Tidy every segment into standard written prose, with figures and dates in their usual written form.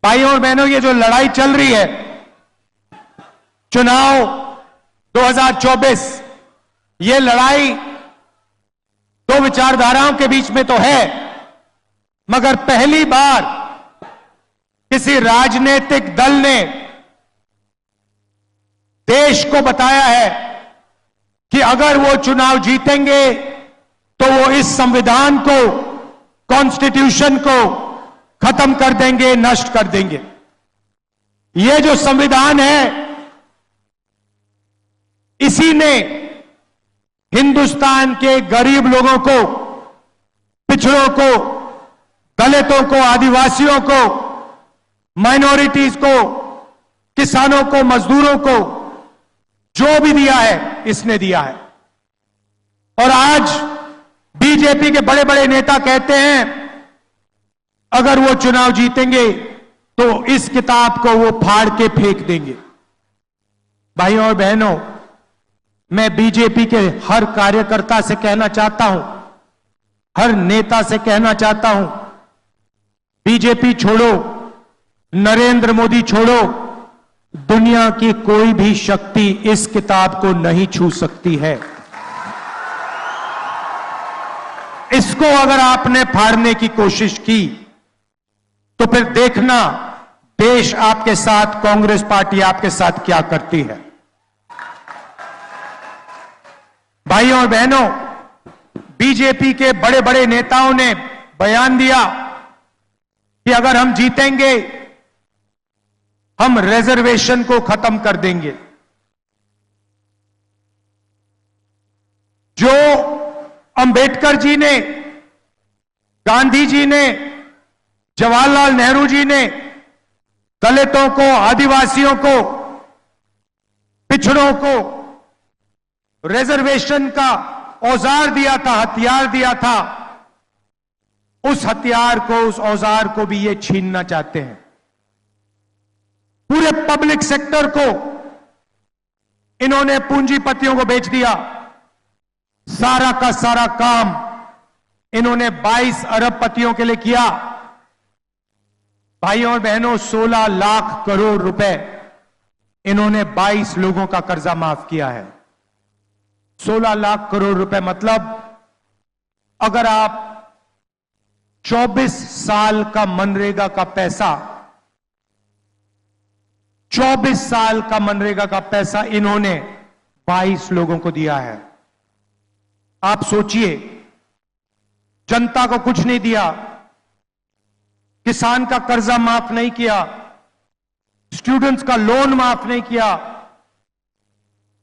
भाइयों और बहनों, ये जो लड़ाई चल रही है चुनाव 2024, ये लड़ाई दो विचारधाराओं के बीच में तो है, मगर पहली बार किसी राजनीतिक दल ने देश को बताया है कि अगर वो चुनाव जीतेंगे तो वो इस संविधान को, कॉन्स्टिट्यूशन को खत्म कर देंगे, नष्ट कर देंगे। ये जो संविधान है, इसी ने हिंदुस्तान के गरीब लोगों को, पिछड़ों को, दलितों को, आदिवासियों को, माइनॉरिटीज को, किसानों को, मजदूरों को जो भी दिया है, इसने दिया है। और आज बीजेपी के बड़े बड़े नेता कहते हैं अगर वो चुनाव जीतेंगे तो इस किताब को वो फाड़ के फेंक देंगे। भाइयों और बहनों, मैं बीजेपी के हर कार्यकर्ता से कहना चाहता हूं, हर नेता से कहना चाहता हूं, बीजेपी छोड़ो, नरेंद्र मोदी छोड़ो, दुनिया की कोई भी शक्ति इस किताब को नहीं छू सकती है। इसको अगर आपने फाड़ने की कोशिश की तो फिर देखना देश आपके साथ, कांग्रेस पार्टी आपके साथ क्या करती है। भाइयों और बहनों, बीजेपी के बड़े बड़े नेताओं ने बयान दिया कि अगर हम जीतेंगे हम रिजर्वेशन को खत्म कर देंगे। जो अंबेडकर जी ने, गांधी जी ने, जवाहरलाल नेहरू जी ने दलितों को, आदिवासियों को, पिछड़ों को रिजर्वेशन का औजार दिया था, हथियार दिया था, उस हथियार को, उस औजार को भी ये छीनना चाहते हैं। पूरे पब्लिक सेक्टर को इन्होंने पूंजीपतियों को बेच दिया। सारा का सारा काम इन्होंने 22 अरबपतियों के लिए किया। भाइयों और बहनों, 16 लाख करोड़ रुपए इन्होंने 22 लोगों का कर्जा माफ किया है। 16 लाख करोड़ रुपए मतलब अगर आप 24 साल का मनरेगा का पैसा, 24 साल का मनरेगा का पैसा इन्होंने 22 लोगों को दिया है। आप सोचिए, जनता को कुछ नहीं दिया, किसान का कर्जा माफ नहीं किया, स्टूडेंट्स का लोन माफ नहीं किया,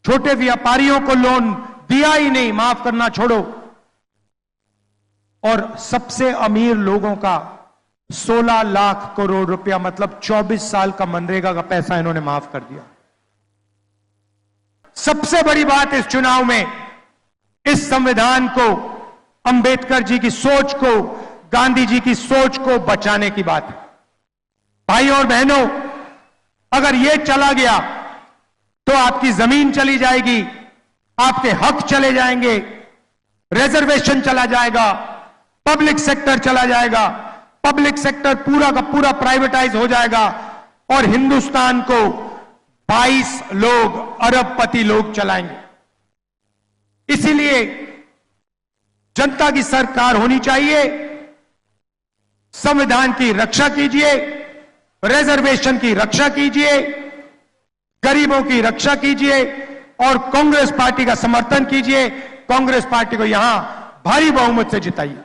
छोटे व्यापारियों को लोन दिया ही नहीं, माफ करना छोड़ो, और सबसे अमीर लोगों का 16 लाख करोड़ रुपया मतलब 24 साल का मनरेगा का पैसा इन्होंने माफ कर दिया। सबसे बड़ी बात इस चुनाव में इस संविधान को, अंबेडकर जी की सोच को, गांधी जी की सोच को बचाने की बात है। भाइयों और बहनों, अगर यह चला गया तो आपकी जमीन चली जाएगी, आपके हक चले जाएंगे, रिजर्वेशन चला जाएगा, पब्लिक सेक्टर चला जाएगा, पब्लिक सेक्टर पूरा का पूरा प्राइवेटाइज हो जाएगा और हिंदुस्तान को 22 लोग, अरबपति लोग चलाएंगे। इसीलिए जनता की सरकार होनी चाहिए। संविधान की रक्षा कीजिए, रिजर्वेशन की रक्षा कीजिए, गरीबों की रक्षा कीजिए और कांग्रेस पार्टी का समर्थन कीजिए। कांग्रेस पार्टी को यहां भारी बहुमत से जिताइए।